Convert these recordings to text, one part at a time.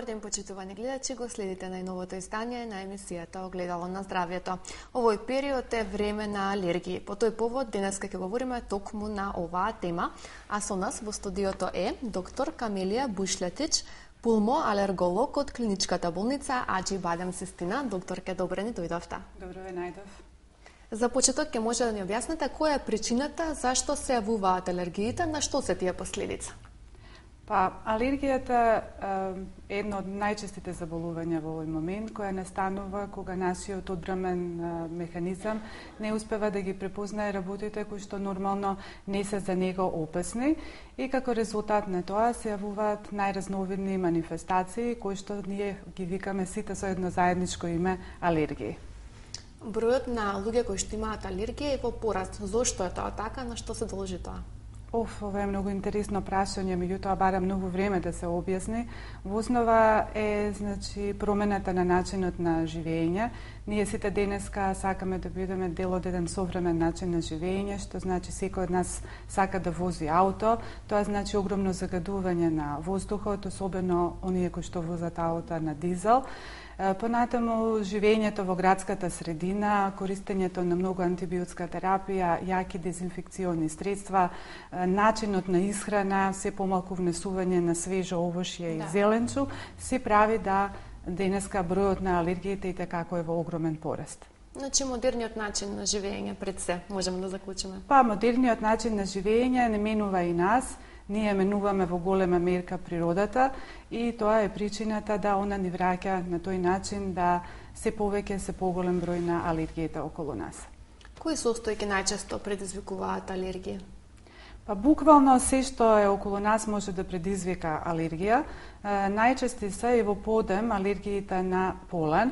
Добар ден, почитувани гледачи, го следите најновото издание на емисијата Огледало на здравјето. Овој период е време на алергии. По тој повод денеска ќе говориме токму на оваа тема, а со нас во студиото е доктор Камелија Бушлетич, пулмоалерголог од клиничката болница Аџи Бадем Систина. Докторке, добре ни дојдовте. Добро ве најдов. За почеток ќе може да ни објасните која е причината зашто се јавуваат алергиите, на што се тие последица? Алергијата е едно од најчестите заболувања во овој момент, која настанува кога нашиот одбрамен механизам не успева да ги препознае работите кои што нормално не се за него опасни и како резултат на тоа се јавуваат најразновидни манифестации кои што ние ги викаме сите со едно заедничко име алергии. Бројот на луѓе кои што имаат алергија е во пораст. Зошто е тоа така, на што се должи тоа? Ова е многу интересно прашање, меѓутоа бара многу време да се објасни. Во основа е промената на начинот на живење. Ние сите денеска сакаме да бидеме дел од еден современ начин на живење, што значи секој од нас сака да вози ауто. Тоа значи огромно загадување на воздухот, особено оние кои што возат аута на дизел. Понатаму, живењето во градската средина, користењето на многу антибиотска терапија, јаки дезинфекциони средства, начинот на исхрана, се помалку внесување на свежо овошје и зеленчук, се прави да денеска бројот на алергиите и како е во огромен пораст. Значи, модерниот начин на живење пред се, можеме да заклучиме? Модерниот начин на живење не менува и нас. Ние менуваме во голема мерка природата и тоа е причината да она ни враќа на тој начин да се повеќе, се поголем број на алергиите околу нас. Кои состојки најчесто предизвикуваат алергија? Буквално се што е околу нас може да предизвика алергија. Најчести се и во подем алергиите на полен.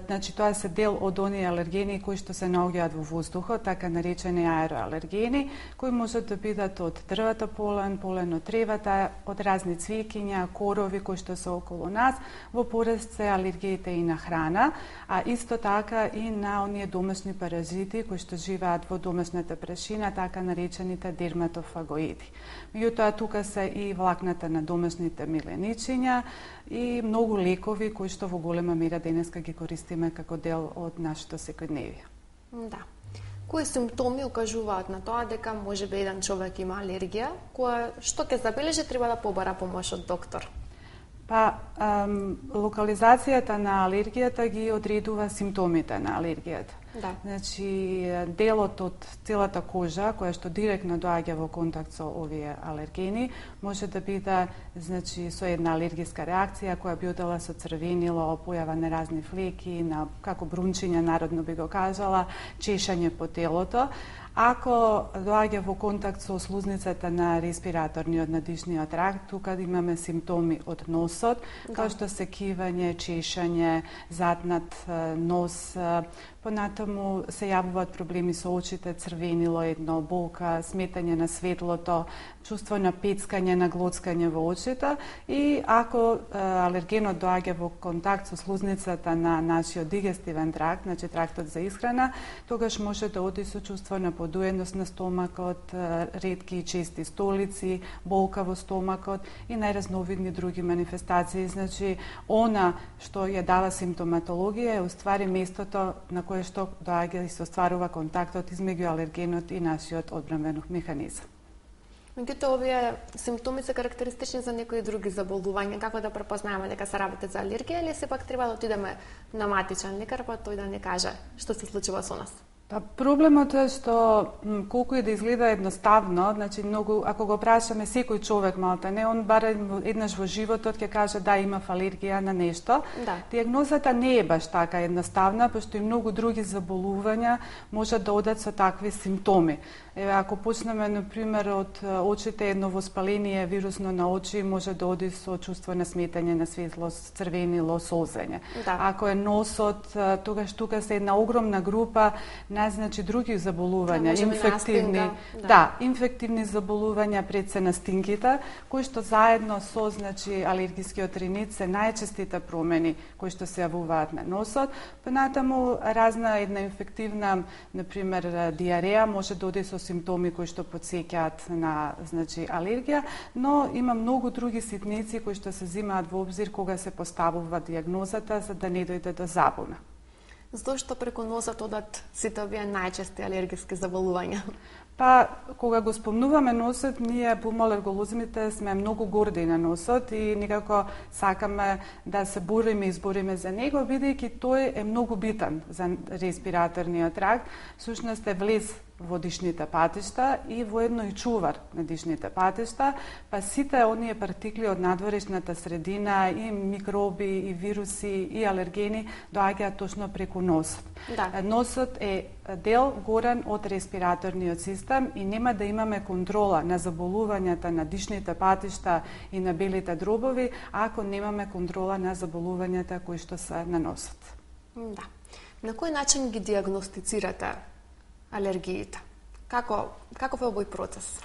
Значи, тоа се дел од оние алергени кои што се наоѓаат во воздухот, така наречени аероалергени, кои можат да бидат од дрвата полен, полен од тревата, од разни цвеќиња, корови кои што се околу нас. Во пораст се алергиите и на храна, а исто така и на оние домашни паразити кои што живеат во домашната прашина, така наречените дерматофагоиди. Меѓутоа, тука се и влакната на домашните миленичиња и многу лекови кои што во голема мера денеска ги користиме како дел од нашето секојдневие. Да. Кои симптоми укажуваат на тоа дека можеби еден човек има алергија, која што ќе забележи треба да побара помош од доктор? Локализацијата на алергијата ги одредува симптомите на алергијата. Да. Значи, делот од целата кожа, која што директно доаѓа во контакт со овие алергени, може да биде со една алергиска реакција која би одела со црвенило, појава на разни флеки, како брунчиње, народно би го кажала, чешање по телото. Ако доаѓа во контакт со слузницата на респираторниот, на дишниот тракт, тука имаме симптоми од носот, како што се кивање, чешање, затнат нос, понатаму се јавуваат проблеми со очите, црвенило едно, болка, сметање на светлото, чувство на пецкање, на глоцкање во очите и ако алергенот доаѓа во контакт со слузницата на нашиот дигестивен тракт, значи трактот за исхрана, тогаш може да оди со чувство на подуеност на стомакот, ретки и чести столици, болка во стомакот и најразновидни други манифестации. Значи, она што ја дава симптоматологија е уствари местото на кое што доаѓа и се остварува контактот измеѓу алергенот и нашиот одбранбен механизам. Меѓутоа, овие симптоми се карактеристични за некои други заболувања. Како да препознаеме дека се работи за алергија или сепак треба да отидеме на матичен лекар па тој да ни каже што се случува со нас? Проблемот е што колку и да изгледа едноставно, значи многу ако го прашаме секој човек малтане, он барем еднаш во животот ќе каже да имав алергија на нешто. Да. Дијагнозата не е баш така едноставна, пошто и многу други заболувања можат да одат со такви симптоми. Ако почнеме на пример од очите, едно воспаление вирусно на очи може да оди со чувство на сметање на светлост, црвенило, солзење. Да. Ако е носот, тогаш тука се една огромна група на на значи други заболувања, инфективни, инфективни заболувања пред се на стинките, кои што заедно со значи алергискиот ринит се најчестите промени кои што се јавуваат на носот. Понатаму разна една инфективна, на пример диареја може да оди со симптоми кои што потсеќаат на значи алергија, но има многу други ситници кои што се земаат во обзир кога се поставува дијагнозата за да не дојде до забуна. Зошто преку носот одат сите овие најчести алергиски заболувања? Па, кога го спомнуваме носот, ние пулмоалерголозите сме многу горди на носот и никако сакаме да се бориме и избориме за него, бидејќи тој е многу битен за респираторниот тракт, всушност е влез во дишните патишта и воедно и чувар на дишните патишта, па сите оние партикли од надворешната средина, и микроби, и вируси, и алергени доаѓаат точно преку носот. Да. Носот е дел горен од респираторниот систем и нема да имаме контрола на заболувањата на дишните патишта и на белите дробови, ако немаме контрола на заболувањата кои што се на носот. Да. На кој начин ги диагностицирате алергиите? Каков е овој процес?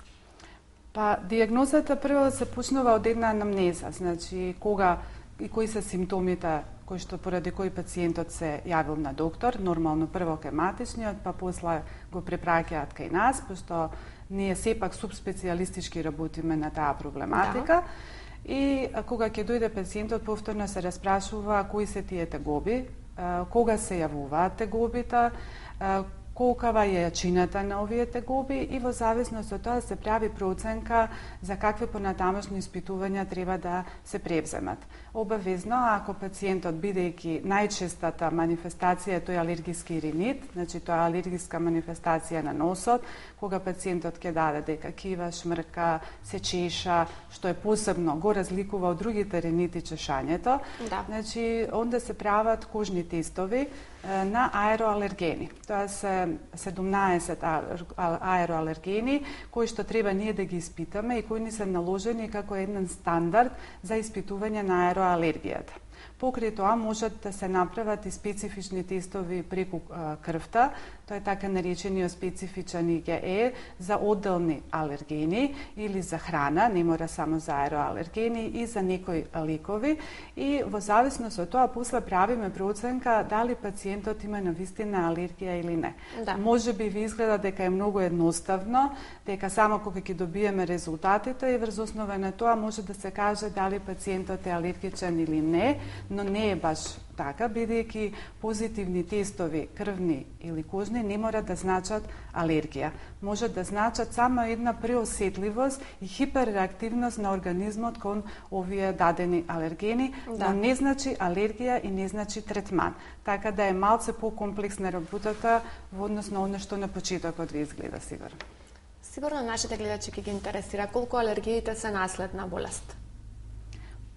Па, диагнозата прво се почнува од една анамнеза, значи кога и кои се симптомите кои што поради кои пациентот се јавил на доктор, нормално прво кај матичниот, па после го препраќаат кај нас, пошто ние сепак субспецијалистички работиме на таа проблематика. Да. И кога ќе дојде пациентот, повторно се распрашува кои се тие тегоби, кога се јавуваат тегобите, колкава е јачината на овие тегоби и во зависност од тоа се прави проценка за какви понатамошни испитувања треба да се превземат. Обавезно, ако пациентот, бидејќи најчестата манифестација е тој алергиски ринит, значи тоа алергиска манифестација на носот, кога пациентот ќе даде дека кива, шмрка, се чеша, што е посебно го разликува од другите ринити чешањето, да. Значи онда се прават кожни тестови на аероалергени. Тоа се 17 аероалергени кои што треба ние да ги испитаме и кои ни се наложени како еден стандард за испитување на аероалергијата. Покрај тоа можат да се направат и специфични тестови преку крвта, тоа е така наречениот специфичен IgE за одделни алергени или за храна, не мора само за аероалергени, и за некои лекови, и во зависност од тоа после правиме проценка дали пациентот има навистина алергија или не. Да. Може би ви изгледа дека е многу едноставно, дека само кога ќе добиеме резултатите и врз основа на тоа може да се каже дали пациентот е алергичен или не, но не е баш така, бидејќи позитивни тестови, крвни или кожни, не мора да значат алергија. Може да значат само една преосетливост и хиперреактивност на организмот кон овие дадени алергени, да. Но не значи алергија и не значи третман. Така да е малце покомплексна работата во однос на оно што на почетокот ви изгледа сигурно. Сигурно нашите гледачи ќе ги интересира колку алергиите се наследна болест.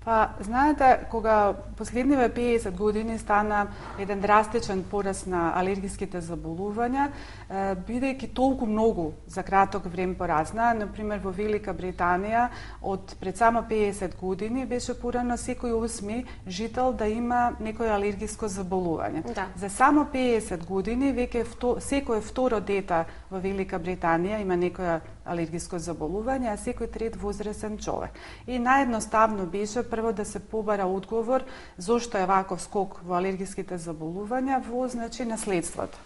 Па, знаете, кога последниве 50 години стана еден драстичен пораст на алергиските заболувања, бидејќи толку многу за краток време поразна, например во Велика Британија од пред само 50 години беше порано секој 8 жител да има некој алергиско заболување. Да. За само 50 години веќе секој второ дете во Велика Британија има некоја алергиско заболување, а секој трет возрасен човек. И наједноставно беше прво да се побара одговор зошто е ваков скок во алергиските заболувања во значи наследството.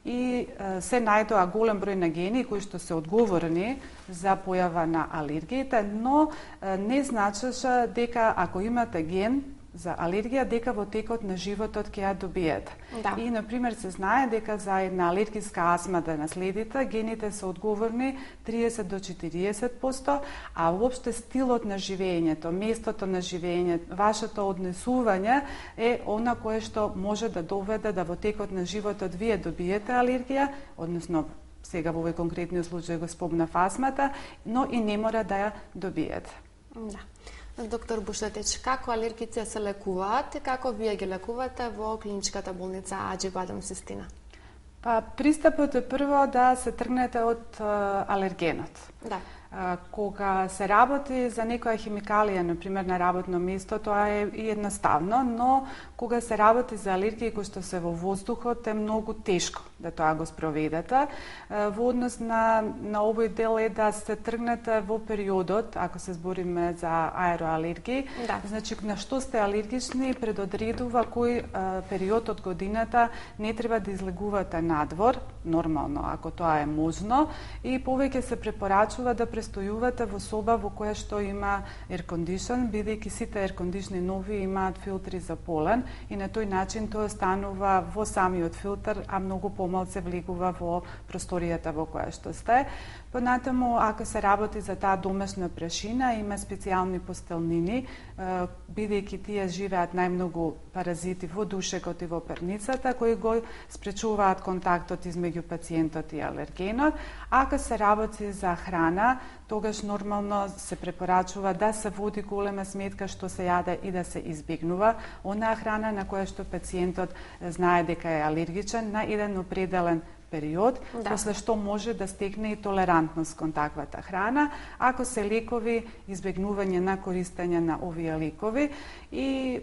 И се најдоа голем број на гени кои што се одговорни за појава на алергиите, но не значеше дека ако имате ген за алергија, дека во текот на животот ќе ја добиете. Да. И, например, се знае дека за една алергиска астма да наследите, гените се одговорни 30 до 40%, а уопште стилот на живењето, местото на живење, вашето однесување е она кое што може да доведе да во текот на животот вие добиете алергија, односно сега во овој конкретниот случај го спомнав астмата, но и не мора да ја добиете. Да. Доктор Буштетич, како алергици се лекуваат и како вие ги лекувате во клиничката болница Аџи-Бадем Систина? Па, пристапот е прво да се тргнете од алергенот. Да. Кога се работи за некоја химикалија, например на работно место, тоа е и едноставно, но кога се работи за алергии кои што се во воздухот, е многу тешко да тоа го спроведете. Во однос на овој дел е да се тргнете во периодот, ако се збориме за аероалергии, да. Значи на што сте алергични предодредува кој период од годината не треба да излегувате надвор, нормално ако тоа е можно, и повеќе се препорачува да престојувате во соба во која што има air condition, бидејќи сите air condition нови имаат филтри за полен и на тој начин тоа станува во самиот филтер, а многу помалку влегува во просторијата во која што сте. Понатаму, ако се работи за таа домашна прашина, има специјални постелнини, бидејќи тие живеат најмногу паразити во душекот и во перницата, кои го спречуваат контактот измеѓу пациентот и алергенот. Ако се работи за храна, тогаш нормално се препорачува да се води голема сметка што се јаде и да се избегнува онаа храна на која што пациентот знае дека е алергичен на еден определен период, после што може да стекне и толерантност кон таквата храна. Ако се лекови, избегнување на користење на овие лекови, и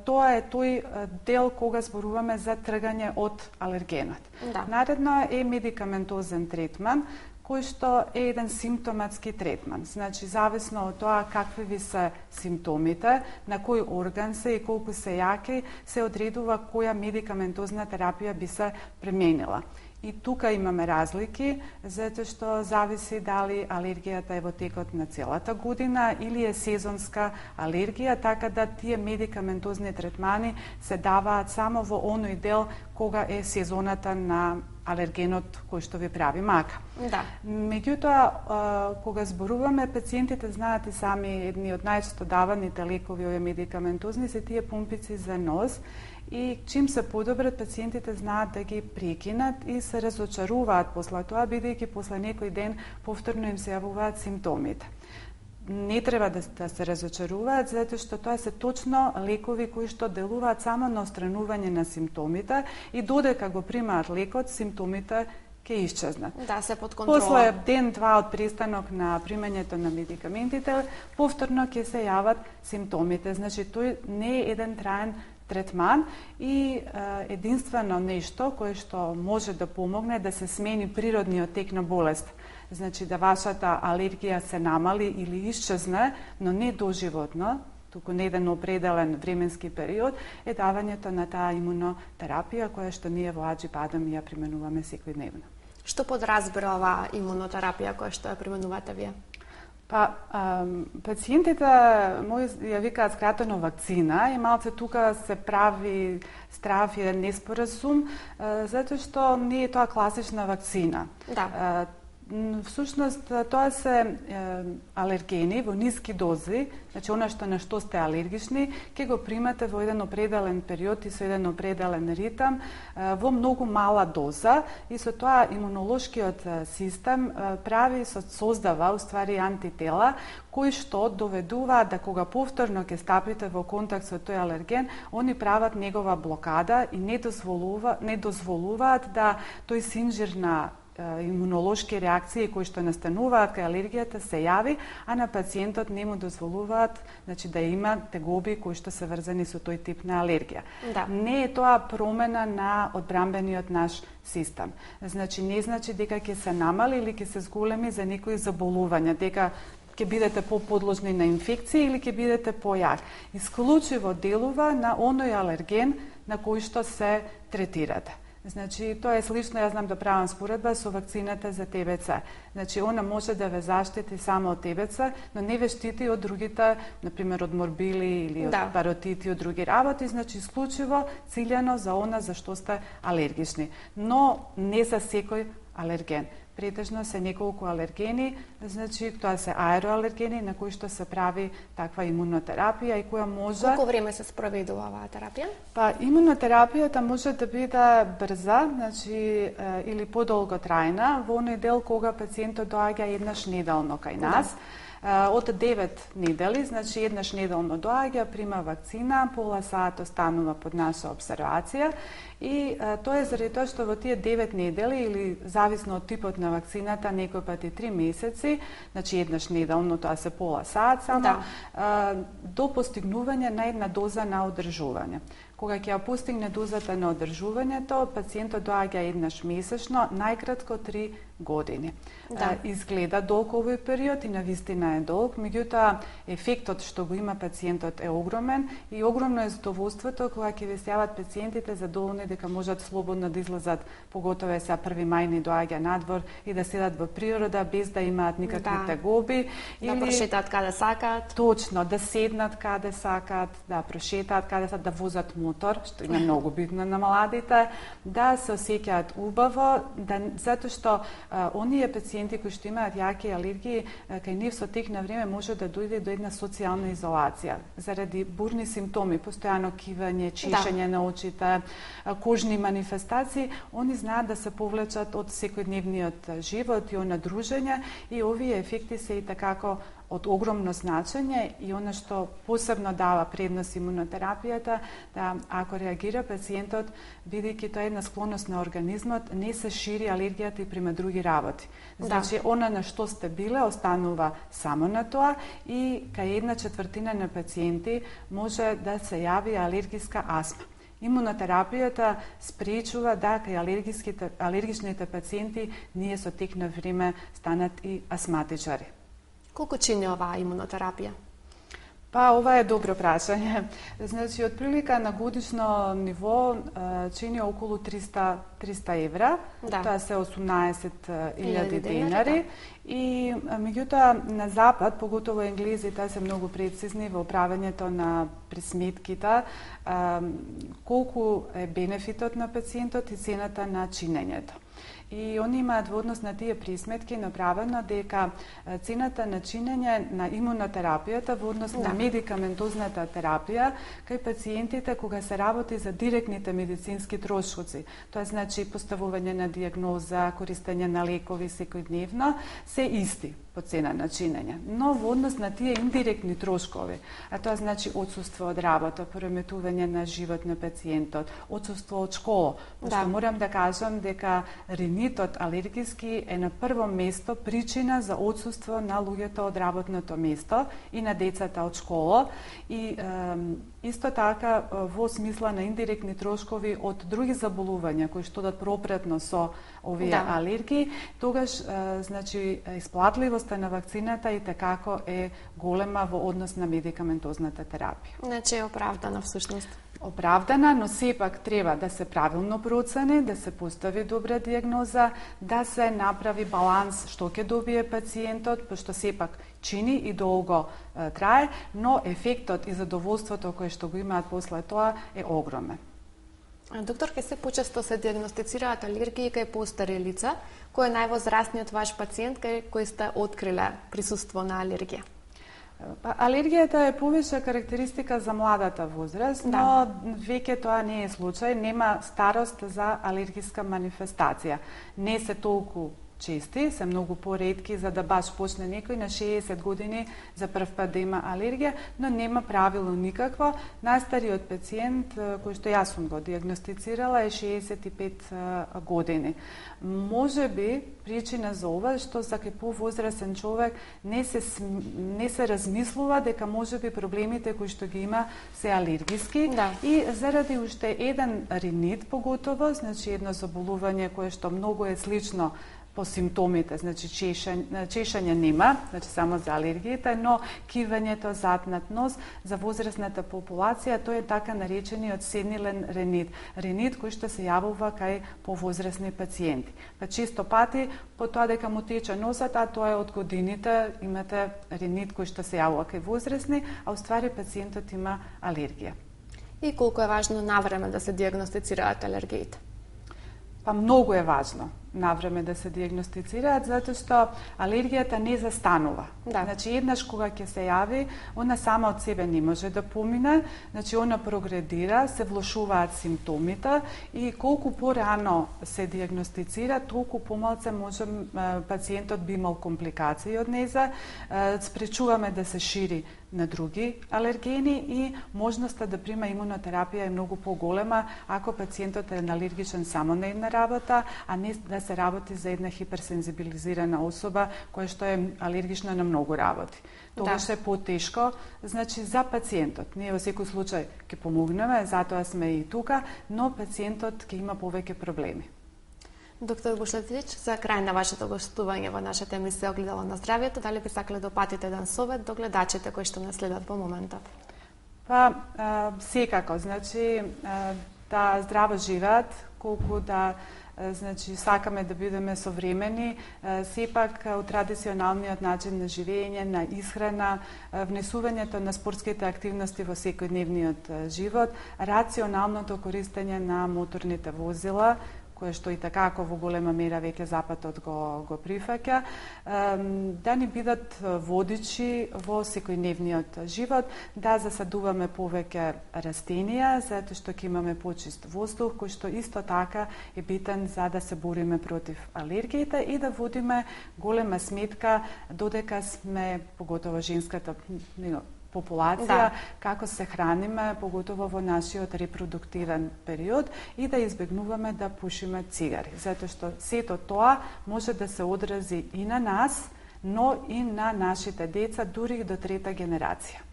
тоа е тој дел кога зборуваме за тргање од алергенот. Наредно е медикаментозен третман, кој што е еден симптоматски третман. Значи, зависно од тоа какви ви се симптомите, на кој орган се и колку се јаки, се одредува која медикаментозна терапија би се применила. И тука имаме разлики, затоа што зависи дали алергијата е во текот на целата година или е сезонска алергија, така да тие медикаментозни третмани се даваат само во оној дел кога е сезоната на алергенот кој што ви прави мака. Да. Меѓутоа, кога зборуваме, пациентите знаат и сами, едни од најчесто даваните лекови овие медикаментозни се тие пумпици за нос, и чим се подобрат, пациентите знаат да ги прекинат и се разочаруваат после тоа, бидејќи после некој ден повторно им се јавуваат симптомите. Не треба да се разочаруваат, затоа што тоа се точно лекови кои што делуваат само на отстранување на симптомите и додека го примаат лекот, симптомите ќе исчезнат. Да, се под контрола. После ден-два од престанок на примањето на медикаментите, повторно ќе се јават симптомите. Значи, тој не е еден траен третман и единствено нешто кое што може да помогне да се смени природниот тек на болест. Значи да вашата алергија се намали или исчезне, но не доживотно, туку на еден определен временски период, е давањето на таа имунотерапија која што ние во Аџип Адам ја применуваме секојдневно. Што подразбира оваа имунотерапија која што ја применувате вие? Пациентите мои ја викаат скратено вакцина и малце тука се прави страв и неспоразум, затоа што не е тоа класична вакцина. Да. Всушност, тоа се алергени во ниски дози, значи она што на што сте алергични, ќе го примате во еден определен период и со еден определен ритам, во многу мала доза, и со тоа имунолошкиот систем создава уствари антитела, кои што доведуваат да кога повторно ќе стапите во контакт со тој алерген, они прават негова блокада и не дозволуваат да тој синџир на имунолошки реакции кои што настануваат кај алергијата се јави, а на пациентот не му дозволуваат, значи да има тегоби кои што се врзани со тој тип на алергија. Да. Не е тоа промена на одбрамбениот наш систем. Значи не значи дека ќе се намали или ќе се зголеми за некои заболувања, дека ќе бидете поподложни на инфекции или ќе бидете појак. Исклучиво делува на оној алерген на кој што се третирате. Значи, тоа е слично, јас знам да правам споредба со вакцината за ТБЦ. Значи, она може да ве заштити само од ТБЦ, но не ве штити од другите, например, од морбили или од паротити, од други работи, значи, исклучиво, циљано за она за што сте алергични. Но не за секој алерген. Претежно се неколку алергени, значи тоа се аероалергени на кои што се прави таква имунотерапија и која може... Колку време се спроведува оваа терапија? Имунотерапијата може да биде брза, значи или подолго трајна, во оној дел кога пациентот доаѓа еднаш неделно кај нас. Од 9 недели, значи еднаш неделно доаѓа, прима вакцина, пола сат останува под наша обсервација И тоа е заради тоа што во тие 9 недели или зависно од типот на вакцината, некој пати 3 месеци, значи еднаш неделно, тоа се пола саат само, до постигнување на една доза на одржување. Кога ќе ја постигне дозата на одржувањето, пациентот доаѓа еднаш месечно, најкратко 3 години. Изгледа долг овој период и навистина е долг, меѓутоа ефектот што го има пациентот е огромен и огромно е задоволството кога ќе ве се јават пациентите задоволни дека можат слободно да излезат, поготово е сега 1 мај ни доаѓа надвор и да седат во природа без да имаат никакви тегоби. Да прошетаат каде сакаат. Точно, да седнат каде сакаат, да прошетаат каде сакаат, да возат мотор, што е многу битно на младите, да се осеќаат убаво, затоа што оние пациенти кои што имаат јаки алергии, кај нив со тек на време може да дојде до една социјална изолација заради бурни симптоми, постојано кивање, чешење на очите, кожни манифестации, они знаат да се повлечат од секојдневниот живот и она дружење и овие ефекти се и такако од огромно значење и она што посебно дава предност имунотерапијата, да ако реагира пациентот, бидејќи тоа е една склоност на организмот, не се шири алергијата и према други работи. Значи, она на што сте биле останува само на тоа и кај 1/4 на пациенти може да се јави алергиска астма. Имунотерапијата спречува да кај алергичните пациенти ние со тек на време станат и астматичари. Колку чини оваа имунотерапија? Па, ова е добро прашање. Значи, од прилика на годишно ниво чини околу 300 евра, тоа се 18.000 денари. И меѓутоа на запад, поготово енглезите се многу прецизни во правењето на присметките, колку е бенефитот на пациентот и цената на чинењето. И они имаат во однос на тие присметки направено дека цената на чинење на имунотерапијата во однос на медикаментозната терапија кај пациентите кога се работи за директните медицински трошоци, тоа значи поставување на дијагноза, користење на лекови секојдневно, се исти по цена на чинење. Но во однос на тие индиректни трошкови, а тоа значи отсуство од работа, пореметување на живот на пациентот, отсуство од школа, пошто морам да кажам дека ринитот алергиски е на прво место причина за отсуство на луѓето од работното место и на децата од школа и исто така во смисла на индиректни трошкови од други заболувања кои што одат пропретно со овие алергии, тогаш значи исплатливоста на вакцината и такако е голема во однос на медикаментозната терапија. Значи е оправдана всушност. Оправдана, но сепак треба да се правилно процени, да се постави добра дијагноза, да се направи баланс што ќе добие пациентот, пошто сепак чини и долго трае, но ефектот и задоволството кое што го имаат после тоа е огромен. Доктор, ке се почесто се диагностицираат алергии кај постари лица, кој е највозрастниот ваш пациент кај кој сте откриле присуство на алергија? Алергијата е повише карактеристика за младата возраст, но веќе тоа не е случај, нема старост за алергиска манифестација. Не се толку чести, се многу поретки за да баш почне некој на 60 години за прв пат да има алергија, но нема правило никакво. Најстариот пациент кој што јас сум го диагностицирала е 65 години. Може би причина за ова што за кај повозрасен човек не се размислува дека може би проблемите кои што ги има се алергиски и заради уште еден ринит поготово, значи едно заболување кое што многу е слично по симптомите, значи чешање нема, значи само за алергиите, но кивањето, затнат нос, за возрастната популација, тој е така наречениот сенилен ринит. Ринит кој што се јавува кај повозрастни пациенти. Па често пати, по тоа дека му тече носот, а тоа е од годините, имате ринит кој што се јавува кај возрастни, а уствари пациентот има алергија. И колку е важно навреме да се диагностицираат алергиите? Па многу е важно навреме да се диагностицираат, затоа што алергијата не застанува. Значи, еднаш кога ќе се јави, она сама од себе не може да помине, значи она прогредира, се влошуваат симптомите и колку порано се диагностицира, толку помалце може пациентот би имал компликации од неја, спречуваме да се шири на други алергени и можноста да прима имунотерапија е многу поголема ако пациентот е алергичен само на една работа, а не да се работи за една хиперсензибилизирана особа која што е алергична на многу работи. Тогаш е потешко, значи за пациентот. Ние во секој случај ќе помогнеме, затоа сме и тука, но пациентот ќе има повеќе проблеми. Доктор Бушлетилич, за крај на вашето гостување во нашата емисија Огледало на здравјето, дали би сакале да опатите еден совет до гледачите кои што нас следат во моментот? Па, секако, значи, да здраво живеат, колку да значи сакаме да бидеме современи, сепак од традиционалниот начин на живење, на исхрана, внесувањето на спортските активности во секојдневниот живот, рационалното користење на моторните возила, кое што и такако во голема мера веќе Западот го прифаќа, да ни бидат водичи во секојдневниот живот, да засадуваме повеќе растенија, затоа што ќе имаме почист воздух, кој што исто така е битен за да се бориме против алергиите и да водиме голема сметка додека сме, поготово женската популација, како се храниме, поготово во нашиот репродуктивен период и да избегнуваме да пушиме цигари. Затоа што сето тоа може да се одрази и на нас, но и на нашите деца, дури и до трета генерација.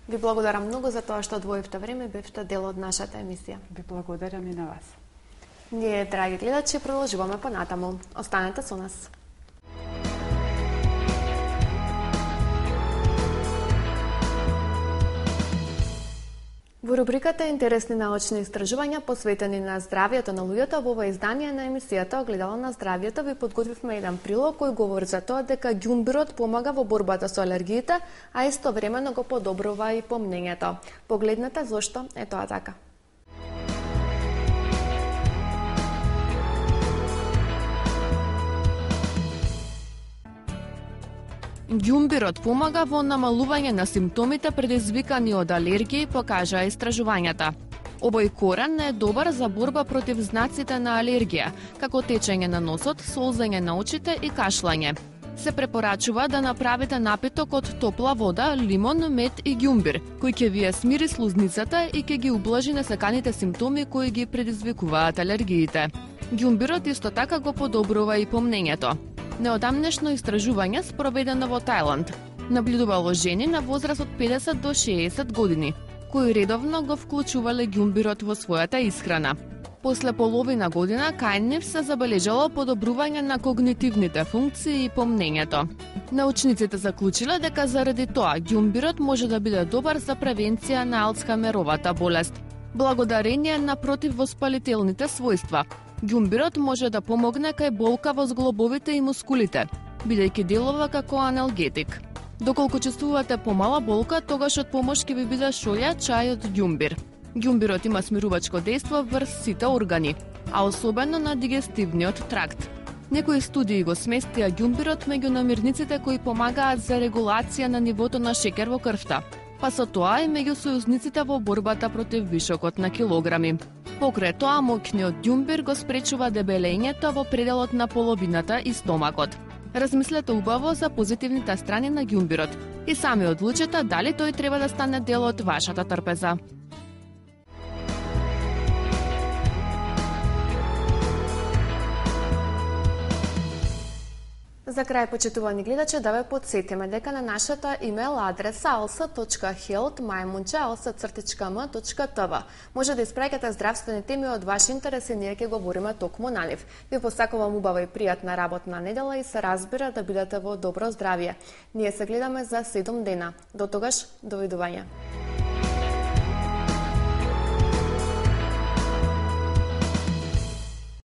Ви благодарам многу за тоа што одвоивте време и бевте дел од нашата емисија. Ви благодарам и на вас. Ние, драги гледачи, продолжуваме понатаму. Останете со нас. Во рубриката Интересни научни истражувања посветени на здравјето на луѓето, во ова издание на емисијата Огледало на здравјето ви подготвивме еден прилог кој говори за тоа дека ѓумбирот помага во борбата со алергиите, а истовремено го подобрува и помнењето. Погледнете зошто е тоа така. Ѓумбирот помага во намалување на симптомите предизвикани од алергии, покажаа истражувањата. Овој корен е добар за борба против знаците на алергија, како течење на носот, солзење на очите и кашлање. Се препорачува да направите напиток од топла вода, лимон, мед и ѓумбир, кој ќе ви ја смири слузницата и ќе ги ублажи несаканите симптоми кои ги предизвикуваат алергиите. Ѓумбирот исто така го подобрува и помнењето. Неодамнешно истражување спроведено во Тајланд наблюдувало жени на возраст од 50 до 60 години, кои редовно го вклучувале ѓумбирот во својата исхрана. После половина година кај нив се забележало подобрување на когнитивните функции и помнењето. Научниците заклучиле дека заради тоа ѓумбирот може да биде добар за превенција на Алцхаймеровата болест, благодарение на противвоспалителните својства. Ѓумбирот може да помогне кај болка во зглобовите и мускулите, бидејќи делува како аналгетик. Доколку чувствувате помала болка, тогаш од помош ќе ви биде шолја чај од ѓумбир. Ѓумбирот има смирувачко дејство врз сите органи, а особено на дигестивниот тракт. Некои студии го сместија ѓумбирот меѓу намирниците кои помагаат за регулација на нивото на шекер во крвта, па со тоа и меѓу сојузниците во борбата против вишокот на килограми. Покрај тоа, моќниот ѓумбир го спречува дебелењето во пределот на половината и стомакот. Размислете убаво за позитивните страни на ѓумбирот и сами одлучете дали тој треба да стане дел од вашата трпеза. За крај, почитувани гледачи, да ве подсетиме дека на нашата имейл адреса alsa.health@alsa.m.tv може да испраќате здравствени теми од ваш интерес и ние ќе говориме токму на нив. Ви посакувам убава и пријатна работна недела и се разбира да бидете во добро здравје. Ние се гледаме за 7 дена. До тогаш, довидување.